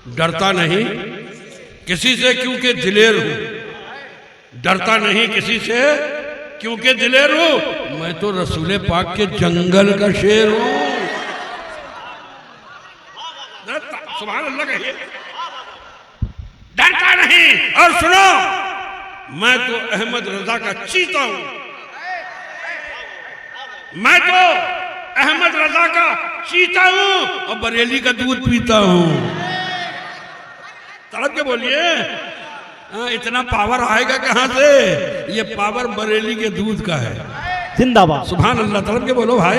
डरता नहीं किसी से क्योंकि दिलेर हूं, डरता नहीं किसी से क्योंकि दिलेर हूं, मैं तो रसूल पाक के जंगल का शेर हूं। सुभान अल्लाह कहिए, डरता नहीं। और सुनो, मैं तो अहमद रजा का चीता हूं, मैं तो अहमद रजा का चीता हूं और बरेली का दूध पीता हूं। तड़प के बोलिए, इतना पावर आएगा कहां से? ये पावर बरेली के दूध का है। जिंदाबाद। सुभान अल्लाह। तड़प के बोलो भाई,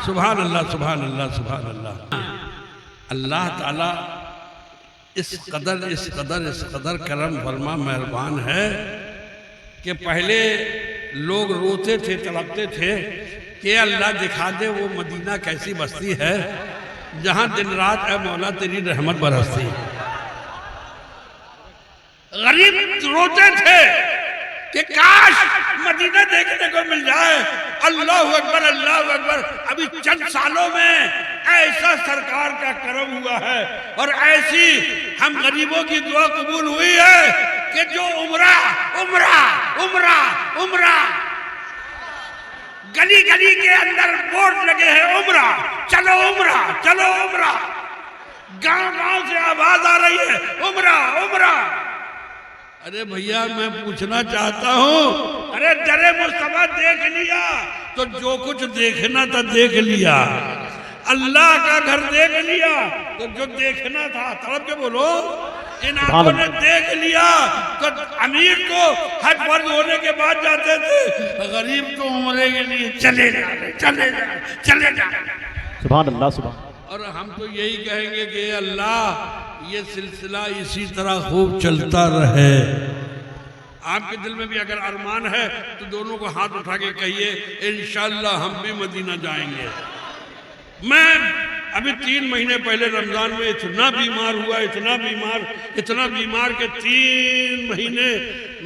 सुभान अल्लाह, सुभान अल्लाह, सुभान अल्लाह। अल्लाह ताला इस कदर करम फरमा मेहरबान है कि पहले लोग रोते थे, तड़पते थे कि अल्लाह दिखा दे वो मदीना कैसी बस्ती है जहां दिन रात है मौला तेरी रहमत बरसती। गरीब रोते थे कि काश मदीना देखने को मिल जाए। अल्लाह अकबर, अल्लाह अकबर। अभी चंद सालों में ऐसा सरकार का करम हुआ है और ऐसी हम गरीबों की दुआ कबूल हुई है कि जो उम्रा उम्रा उम्रा उम्रा, गली गली के अंदर बोर्ड लगे हैं, उम्रा चलो, उम्रा चलो, उम्रा। गांव गांव से आवाज आ रही है, उम्रा उम्रा। अरे भैया मैं पूछना चाहता हूं, अरे दरे मुस्तफा देख लिया तो जो कुछ देखना था देख लिया, अल्लाह का घर देख लिया तो जो देखना था, तड़प के बोलो, इन आंखों ने देख लिया। तो अमीर को हज फर्ज होने के बाद जाते थे, गरीब तो उम्रे के लिए चले जा चले जा चले जा। सुभान अल्लाह, सुभान। और हम तो यही कहेंगे कि अल्लाह ये सिलसिला इसी तरह खूब चलता रहे। आपके दिल में भी अगर अरमान है तो दोनों को हाथ उठा के कहिए, इंशाअल्लाह हम भी मदीना जाएंगे। मैं अभी 3 महीने पहले रमजान में इतना बीमार हुआ, इतना बीमार कि 3 महीने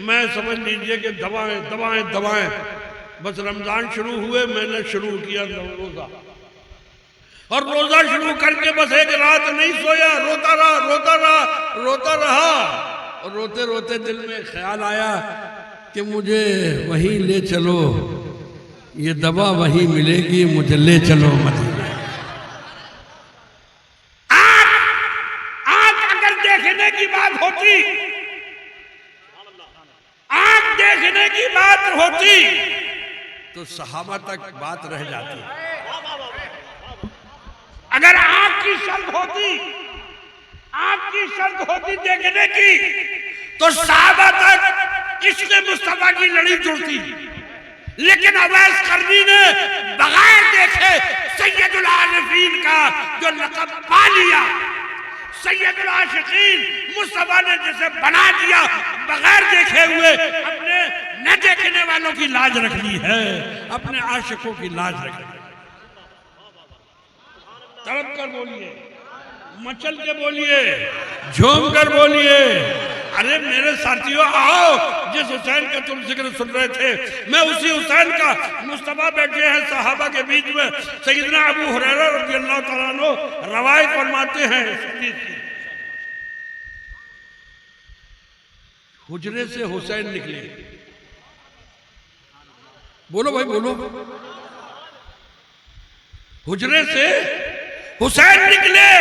मैं समझ लीजिए कि दवाएं दवाएं दवाएं। बस रमजान शुरू हुए मैंने शुरू किया रोजा, और रोजा शुरू करके बस एक रात नहीं सोया, रोता रहा रोता रहा रोता रहा। और रोते रोते दिल में ख्याल आया कि मुझे वहीं ले चलो, ये दवा वहीं मिलेगी, मुझे ले चलो मदीना। आँख अगर देखने की बात होती, आँख देखने की बात होती तो सहाबा तक बात रह जाती। अगर आँख की शर्त होती, आँख की शर्त होती देखने की, तो सहाबा तक इश्क़ मुस्तफा की लड़ी जुड़ती। लेकिन अवैस करनी ने बगैर देखे सैयदुल आरिफीन का जो लक़ब पा लिया, सैयदुल आशिकीन मुस्तफा ने जैसे बना दिया, बगैर देखे हुए अपने न देखने वालों की लाज रख ली है, अपने आशिकों की लाज रख ली। तड़प कर बोलिए, मचल के बोलिए, झूम कर बोलिए। अरे मेरे साथियों आओ, जिस हुसैन का तुम जिक्र सुन रहे थे, मैं उसी हुसैन का, मुस्तफा बैठे हैं सहाबा के बीच में। सैयदना अबू हुरैरा रज़ियल्लाहु तआला अन्हु रवायत फरमाते हैं, हुजरे से हुसैन निकले। बोलो भाई बोलो। हुजरे से हुसैन निकले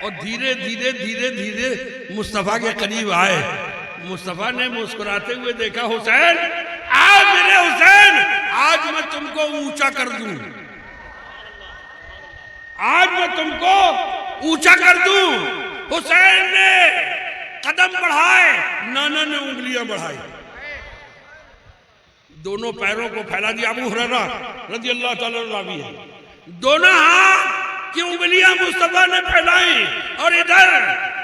और धीरे धीरे धीरे धीरे मुस्तफा के करीब आए। मुस्तफा ने मुस्कुराते हुए देखा, हुसैन आओ मेरे हुसैन, आज मैं तुमको ऊंचा कर दूं, आज मैं तुमको ऊंचा कर दूं। हुसैन ने कदम बढ़ाए, नाना ने उंगलियां बढ़ाई, दोनों पैरों को फैला दिया। अबू हुरैरा रज़ियल्लाहु तआला अन्हु है, दोनों हाथ की उंगलियां मुस्तफा ने फैलाई और इधर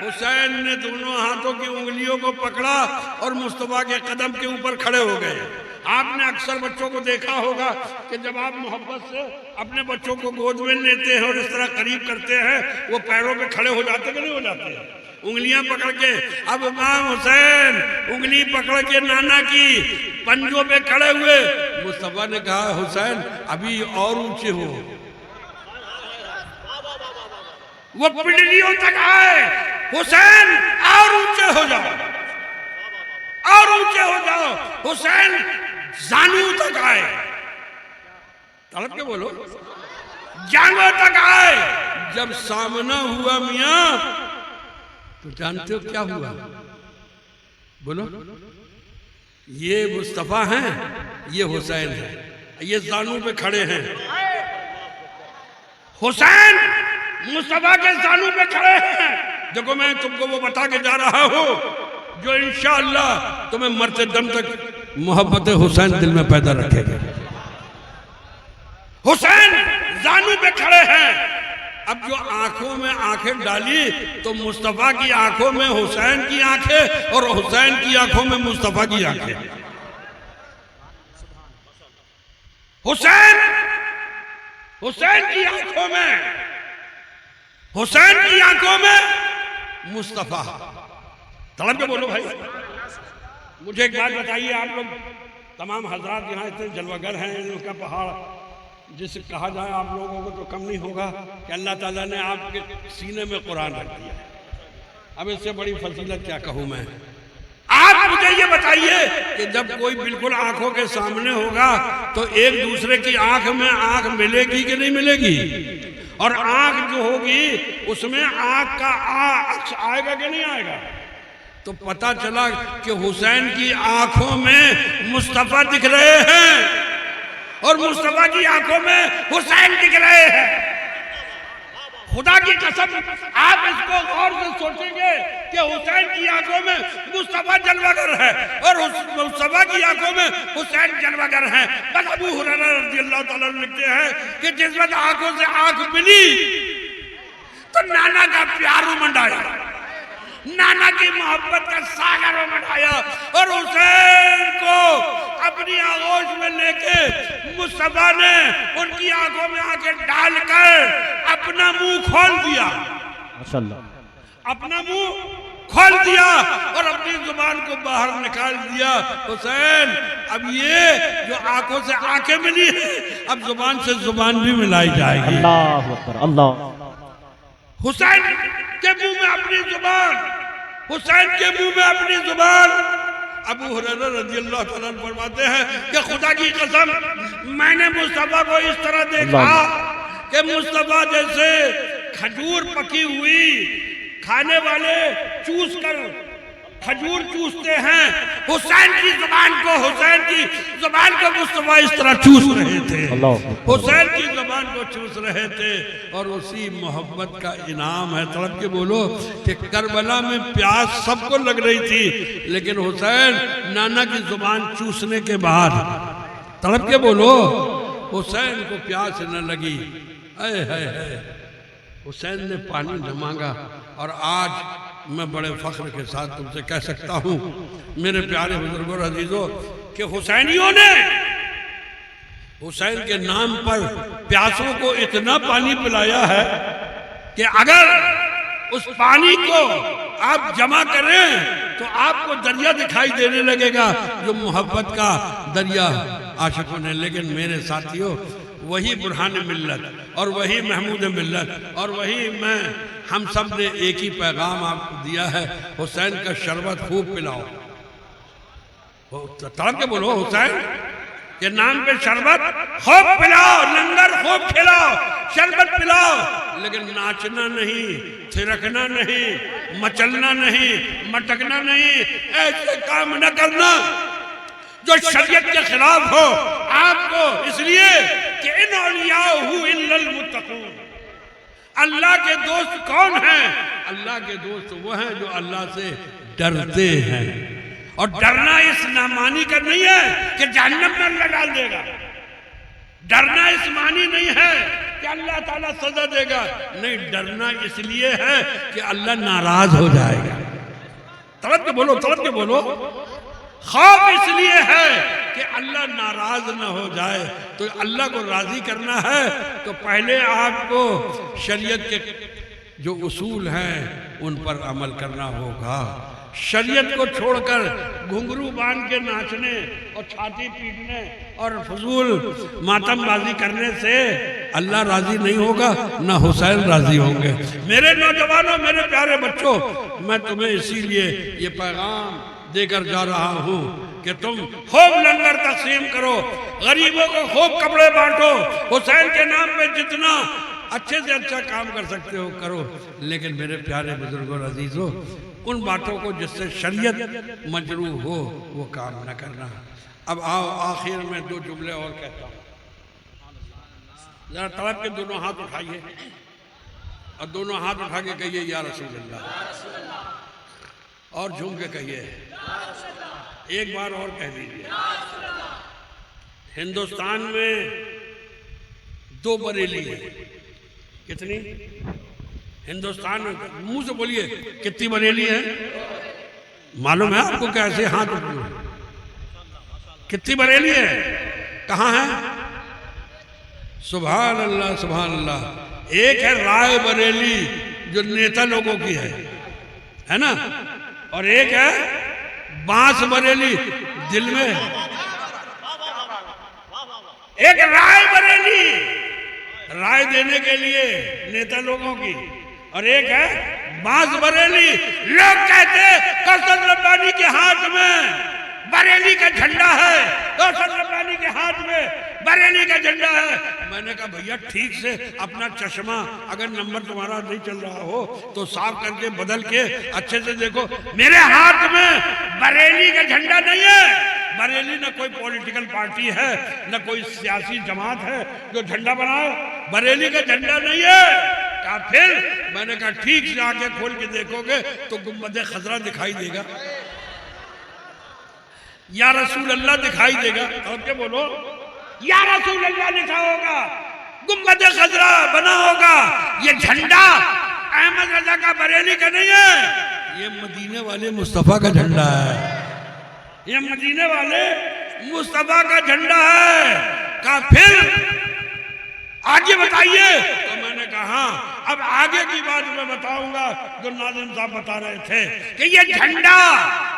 हुसैन ने दोनों हाथों की उंगलियों को पकड़ा और मुस्तफा के कदम के ऊपर खड़े हो गए। आपने अक्सर बच्चों को देखा होगा कि जब आप मोहब्बत से अपने बच्चों को गोद में लेते हैं और इस तरह करीब करते हैं, वो पैरों पे खड़े हो जाते कि नहीं हो जाते हैं, उंगलियां पकड़ के। अब इमाम हुसैन उंगली पकड़ के नाना की पंजों पे खड़े हुए। मुस्तफा ने कहा, हुसैन अभी और ऊंचे हो। वो पिंडलियों तक आए, हुसैन और ऊंचे हो जाओ, और ऊंचे हो जाओ, हुसैन जानू तक आए। तड़प के बोलो, जांगों तक आए। जब सामना हुआ मियां तो जानते हो क्या हुआ? बोलो, ये मुस्तफा हैं, ये हुसैन है, ये जानू पे खड़े हैं। हुसैन मुस्तफा के जानू पे खड़े हैं। देखो मैं तुमको वो बता के जा रहा हूं जो इंशाअल्लाह तुम्हें मरते दम तक मोहब्बत हुसैन दिल में पैदा रखेगा। हुसैन जानू पे खड़े हैं। अब जो आंखों में आंखें डाली तो मुस्तफा की आंखों में हुसैन की आंखें और हुसैन की आंखों में मुस्तफा की आंखें। हुसैन की आंखों में, हुसैन की आंखों में मुस्तफा। तड़प के बोलो भाई। मुझे एक बात बताइए, आप लोग तमाम हजरात यहाँ इतने जलवागर हैं, इनका पहाड़ जिसे कहा जाए आप लोगों को तो कम नहीं होगा कि अल्लाह ताला ने आपके सीने में कुरान रख दिया। अब इससे बड़ी फजीलत क्या कहूँ मैं। आप मुझे ये बताइए कि जब कोई बिल्कुल आंखों के सामने होगा तो एक दूसरे की आंख में आंख मिलेगी कि नहीं मिलेगी? और आंख जो होगी उसमें आंख का अक्स आएगा कि नहीं आएगा? तो पता चला कि हुसैन की आंखों में मुस्तफा दिख रहे हैं और मुस्तफा की आंखों में हुसैन दिख रहे हैं। खुदा की कसम, आप इसको गौर से सोचेंगे कि हुसैन की आंखों में मुस्तफा जलवागर है और मुस्तफा की आंखों में हुसैन जलवागर है। बस अबू हुरैरा रज़ियल्लाहु ताला अन्हु लिखते हैं कि जिस वक्त आंखों से आंख मिली तो नाना का प्यार उमंडाया, नाना की मोहब्बत का सागर उमंडाया और हुसैन को अपनी आगोश में लेके मुस्तफा ने उनकी आंखों में आंखें डालकर अपना मुंह खोल दिया। माशाअल्लाह। अपना मुंह खोल दिया और अपनी जुबान को बाहर निकाल दिया। हुसैन, अब ये जो आंखों से आंखें मिली है, अब जुबान से जुबान भी मिलाई जाएगी। अल्लाह अकबर, अल्लाह। हुसैन के मुंह में अपनी जुबान, हुसैन के मुंह में अपनी जुबान। अबू हुरैरा रज़ियल्लाहु ताला अन्हु फरमाते हैं कि खुदा की कसम, मैंने मुस्तफा को इस तरह देखा कि मुस्तफा जैसे खजूर पकी हुई खाने वाले चूस कर खजूर चूसते हैं, हुसैन की जुबान को, हुसैन की जुबान को मुस्तफा इस तरह चूस रहे थे, हुसैन की जुबान को चूस रहे थे। और उसी मोहब्बत का इनाम है। तड़प के बोलो कि करबला में प्यास सबको लग रही थी, लेकिन हुसैन नाना की जुबान चूसने के बाद, तड़प के बोलो, हुसैन को प्यास न लगी। हुसैन ने पानी न मांगा। और आज मैं बड़े फख्र के साथ तुमसे कह सकता हूँ मेरे प्यारे बुजुर्गों और अजीजों कि हुसैनियों ने हुसैन के नाम पर प्यासों को इतना पानी पिलाया है कि अगर उस पानी को आप जमा करें तो आपको दरिया दिखाई देने लगेगा, जो मोहब्बत का दरिया आशिकों ने। लेकिन मेरे साथियों, वही बुरहान मिल्लत और वही महमूद मिल्लत और वही मैं, हम सब ने एक ही पैगाम आपको दिया है, हुसैन का शरबत खूब पिलाओ। तड़प के बोलो, हुसैन के नाम पे शरबत खूब पिलाओ, लंगर खूब खिलाओ, शरबत पिलाओ, लेकिन नाचना नहीं, थिरकना नहीं, मचलना नहीं, मटकना नहीं, ऐसे काम न करना जो शरीयत के खिलाफ हो आपको। इसलिए कि इन औलियाहु इल्लल मुत्तक़ून, अल्लाह के दोस्त कौन हैं? अल्लाह के दोस्त वो हैं जो अल्लाह से डरते हैं। और डरना इस नामानी का नहीं है कि जहन्नम में अल्लाह डाल देगा। डरना इस मानी नहीं है कि अल्लाह ताला सजा देगा। नहीं, डरना इसलिए है कि अल्लाह नाराज हो जाएगा। तड़प के बोलो, तड़प के बोलो। खौफ इसलिए है कि अल्लाह नाराज न हो जाए। तो अल्लाह को राजी करना है तो पहले आपको शरीयत के जो उसूल हैं उन पर अमल करना होगा। शरीयत को छोड़कर घुंघरू बांध के नाचने और छाती पीटने और फजूल मातमबाजी करने से अल्लाह राजी नहीं होगा, ना हुसैन राजी होंगे। मेरे नौजवानों, मेरे प्यारे बच्चों, मैं तुम्हें इसीलिए ये पैगाम देकर जा रहा हूँ कि तुम खूब लंगर तकसीम करो, गरीबों को खूब कपड़े बांटो, हुसैन के नाम पे जितना अच्छे से अच्छा काम कर सकते हो करो, लेकिन मेरे प्यारे बुजुर्गों और अजीजों, उन बातों को जिससे शरीयत मजरू हो वो काम न करना। अब आओ आखिर में दो जुमले और कहता हूँ। जरा तड़प के दोनों हाथ उठाइए और दोनों हाथ उठा के कहिए या रसूल अल्लाह, और झूम के कहिए, एक बार और कह दीजिए। हिंदुस्तान में दो बरेली है। कितनी? हिंदुस्तान में, मुंह से बोलिए, कितनी बरेली है? मालूम है आपको? कैसे हाथ उठाए? कितनी बरेली है? कहाँ है? सुभान अल्लाह, सुभान अल्लाह। एक है राय बरेली जो नेता लोगों की है ना, और एक है बांस बरेली दिल में। एक राय बरेली राय देने के लिए नेता लोगों की, और एक है बांस बरेली। लोग कहते कौसर रब्बानी के हाथ में बरेली का झंडा है, कौसर रब्बानी के हाथ में बरेली का झंडा है। मैंने कहा भैया ठीक से अपना चश्मा, अगर नंबर तुम्हारा नहीं चल रहा हो तो साफ करके बदल के अच्छे से देखो। मेरे हाथ में बरेली का झंडा नहीं है। बरेली न कोई पॉलिटिकल पार्टी है, न कोई सियासी जमात है जो झंडा बनाओ। बरेली का झंडा नहीं है। कहा फिर? मैंने कहा ठीक से आके खोल के देखोगे तो गुम्बद खजरा दिखाई देगा, या रसूल अल्लाह दिखाई देगा। और क्या बोलो? या रसूल अल्लाह लिखा होगा, गुम्बद खजरा बना होगा। ये झंडा अहमद रजा का बरेली का नहीं है, ये मदीने वाले मुस्तफा का झंडा है। ये मदीने वाले मुस्तफा का झंडा है। कहा फिर आगे बताइए। तो मैंने कहा अब आगे की बात मैं बताऊंगा जो नाज़िम साहब बता रहे थे कि ये झंडा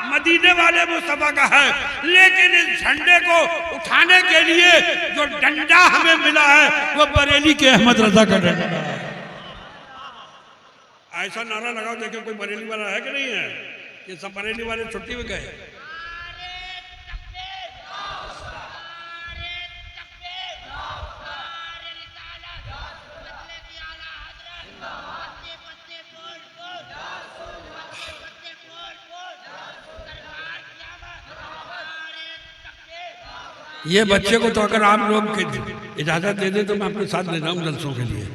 मदीने वाले मुस्तफा का है, लेकिन इस झंडे को उठाने के लिए जो डंडा हमें मिला है वो बरेली के अहमद रजा का डंडा है। ऐसा नारा लगाओ, देखो कोई बरेली वाला है कि नहीं है? ये सब बरेली वाले छुट्टी में गए। ये बच्चे को तो अगर आप लोग इजाजत दे दें तो मैं अपने साथ ले जाऊँ जलसों के लिए।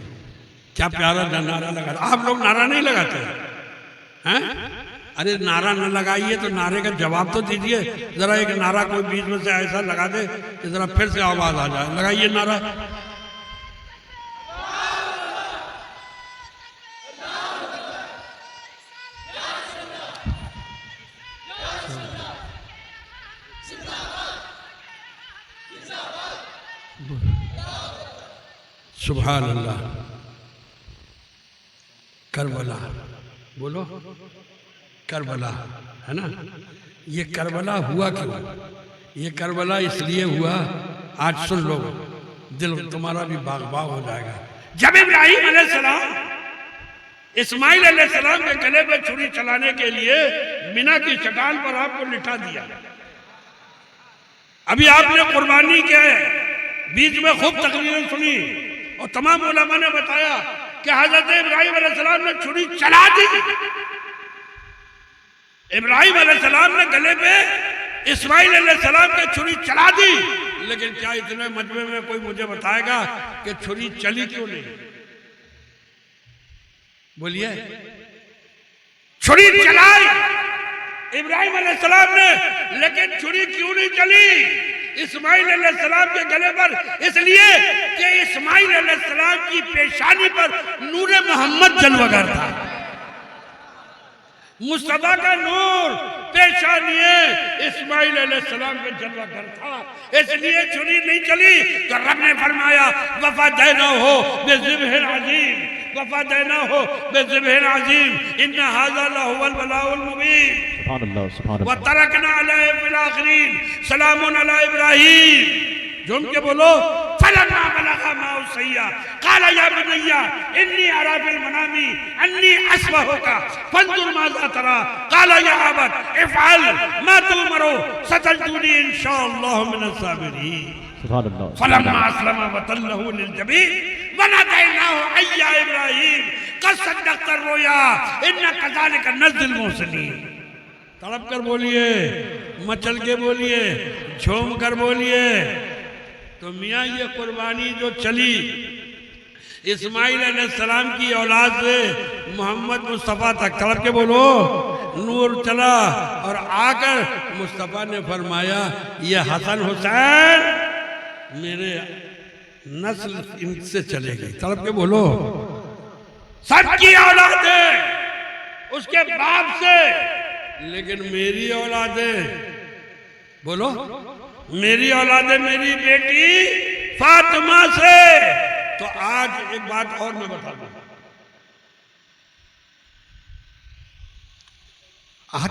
क्या प्यारा नारा लगा। आप लोग नारा नहीं लगाते हैं? अरे नारा न लगाइए तो नारे का जवाब तो दीजिए। जरा एक नारा कोई बीच में से ऐसा लगा दे कि जरा फिर से आवाज आ जाए। लगाइए नारा। सुभान अल्लाह। करबला बोलो, करबला है ना। ये करबला हुआ क्यों? ये करबला इसलिए हुआ, आज सुन लो, दिल तुम्हारा भी बाग बाग हो जाएगा। जब इब्राहिम अलैहिस्सलाम इस्माइल अलैहिस्सलाम के गले में छुरी चलाने के लिए मिना की चट्टान पर आपको लिटा दिया। अभी आपने कुर्बानी के बीच में खूब तकरीरें सुनी और तमाम उलमा ने बताया कि हजरत इब्राहिम अलैहिस्सलाम ने छुरी चला दी। इब्राहिम अलैहिस्सलाम ने गले पे इस्माइल अलैहिस्सलाम के छुरी चला दी, लेकिन क्या इतने मजमे में कोई मुझे बताएगा कि छुरी चली क्यों नहीं? बोलिए। छुरी चलाई इब्राहिम अलैहिस्सलाम ने, लेकिन छुरी क्यों नहीं चली इस्माइल अलैहिस्सलाम के गले पर? इसलिए कि इस्माइल अलैहिस्सलाम की पेशानी पर नूरे मोहम्मद जलवागर था। मुस्तफा का नूर पेशानी इस्माइल अलैहिस्सलाम के जलवागर था, इसलिए छुरी नहीं चली। तो रब ने फरमाया वफा देना हो बेज़िब्हिन अज़ीम, वफा देना हो बेज़िब्हिन अज़ीम, इन्ना हाज़ा लहुवल बलाउल मुबीन। व तरकना अलैहि फिल आखिरीन सलामुन अला इब्राहीम। झूम के बोलो फलम्मा बलगा माउ सय्या क़ाला या बुनय्या इन्नी अरा फिल मनामी अन्नी अस्बहुका फंजुर माज़ा तरा क़ाला या अबत इफ़अल मा तुमरो सतजदुनी इंशाअल्लाह मिनस साबिरीन। सुभान अल्लाह। फलम्मा अस्लमा वतल्लहु लिलजबीन वनदैनाहु अय्या इब्राहीम क़द सद्दक़्ता रुया इन्ना कज़ालिका नज़्ज़िल मुहसिनीन। तड़प कर बोलिए, मचल के बोलिए, झूम कर बोलिए। तो मियाँ ये कुर्बानी जो चली इस्माइल अलैहिस्सलाम की औलाद से मोहम्मद मुस्तफ़ा तक, तड़प के बोलो, नूर चला और आकर मुस्तफ़ा ने फरमाया ये हसन हुसैन मेरे नस्ल इनसे चलेगी। तड़प के बोलो, सबकी औलाद है उसके बाप से, लेकिन मेरी औलाद है, बोलो मेरी औलाद है मेरी बेटी फातिमा से। तो आज एक बात और मैं बता दूं, आज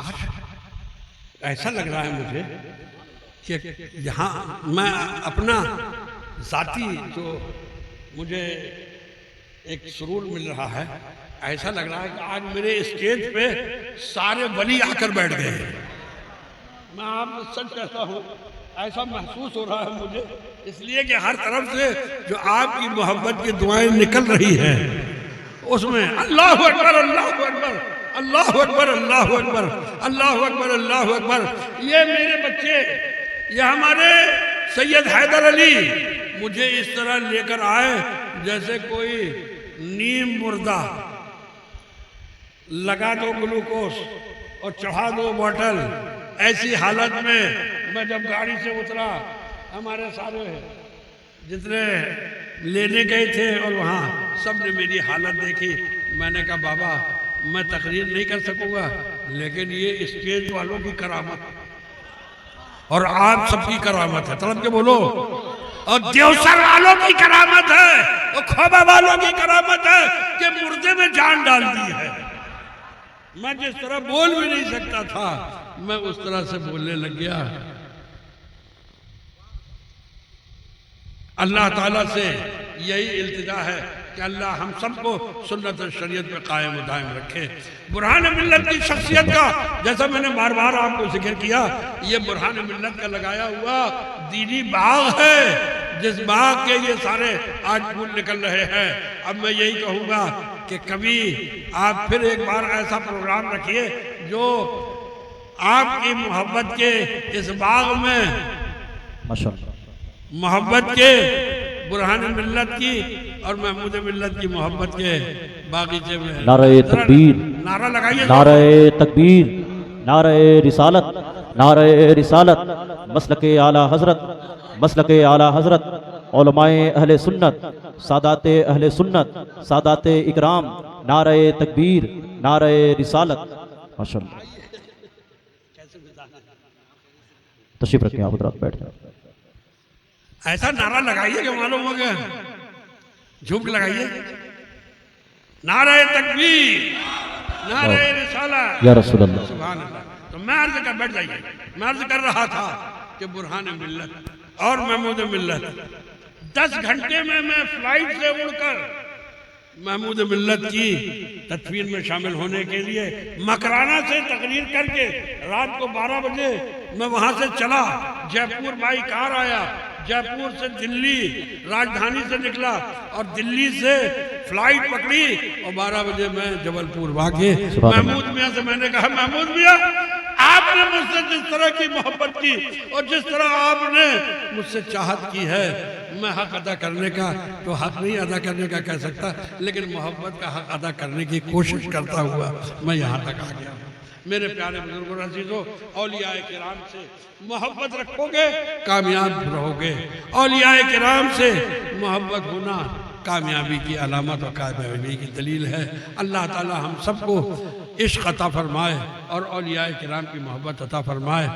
ऐसा लग रहा है मुझे कि यहाँ मैं अपना जाती जो मुझे एक सुरूर मिल रहा है, ऐसा लग रहा है कि आज मेरे स्टेज पे सारे वली आकर बैठ गए हैं। मैं आपको सच कहता हूँ, ऐसा महसूस हो रहा है मुझे, इसलिए कि हर तरफ से जो आपकी मोहब्बत की दुआएं निकल रही हैं उसमें अल्लाहु अकबर अल्लाहु अकबर अल्लाहु अकबर अल्लाहु अकबर अल्लाहु अकबर अल्लाहु अकबर। ये मेरे बच्चे, ये हमारे सैयद हैदर अली मुझे इस तरह लेकर आए जैसे कोई नीम मुर्दा, लगा दो ग्लूकोज और चढ़ा दो बोतल। ऐसी हालत में मैं जब गाड़ी से उतरा, हमारे सारे जितने लेने गए थे और वहाँ सब ने मेरी हालत देखी। मैंने कहा बाबा मैं तकरीर नहीं कर सकूँगा, लेकिन ये स्टेज वालों की करामत और आप सबकी करामत है। तड़प के बोलो, और देवसर वालों की करामत है और खोबा वालों की करामत है कि मुर्दे में जान डाल दी है। मैं जिस तरह बोल भी नहीं सकता था मैं उस तरह से बोलने लग गया। अल्लाह ताला से यही इल्तिजा है कि अल्लाह हम सबको सुन्नत और शरीयत पे कायम व दायम रखे। बुरहान मिल्लत की शख्सियत का, जैसा मैंने बार बार आपको जिक्र किया, ये बुरहान मिल्लत का लगाया हुआ दीनी बाग है, जिस बाग के ये सारे आज फूल निकल रहे हैं। अब मैं यही कहूँगा कि कभी आप फिर एक बार ऐसा प्रोग्राम रखिए जो आपकी मोहब्बत के इस बाग में, माशाअल्लाह, मोहब्बत के बुरहान मिल्लत की और महमूद मिल्लत की मोहब्बत के बागीचे में नारे तकबीर, नारा लगाइए, नारे तकबीर, नारे रिसालत, नारे रिसालत, मसलके आला हजरत, मसलके आला हजरत, उलमाए अहले सुन्नत, सादाते अहले सुन्नत, सादाते इकराम, नारे तकबीर, नारे रिसालत। माशाअल्लाह, तशरीफ रखें आप हजरात, बैठ जाए। ऐसा नारा लगाइए कि मालूम हो गया, झूम के लगाइए, नारे तकबीर, नारे रिसालत, या रसूल अल्लाह। सुभान अल्लाह। तो मैं अर्ज कर, बैठ जाइए, मैं अर्ज कर रहा था कि बुरहान मिल्लत और महमूद मिल्लत 10 घंटे में मैं फ्लाइट से उड़कर महमूद मिल्लत की तदफीन में शामिल होने के लिए मकराना से तकरीर करके रात को 12 बजे मैं वहां से चला। जयपुर बाई कार आया, जयपुर से दिल्ली राजधानी से निकला और दिल्ली से फ्लाइट पकड़ी और 12 बजे मैं जबलपुर भागे। महमूद मियाँ से मैंने कहा, महमूद मियाँ आपने मुझसे जिस तरह की मोहब्बत की और जिस तरह आपने मुझसे चाहत की है, मैं हक अदा करने का तो हक नहीं अदा करने का कह सकता, लेकिन मोहब्बत का हक अदा करने की कोशिश करता हुआ मैं यहाँ तक आ गया। मेरे प्यारे बुजुर्गों अजीजों, औलियाए किराम से मोहब्बत रखोगे कामयाब रहोगे। औलियाए किराम से मोहब्बत होना कामयाबी की अलामत और कामयाबी की दलील है। अल्लाह ताला हम सबको इश्क अता फरमाए और औलियाए किराम की मोहब्बत अता फरमाए।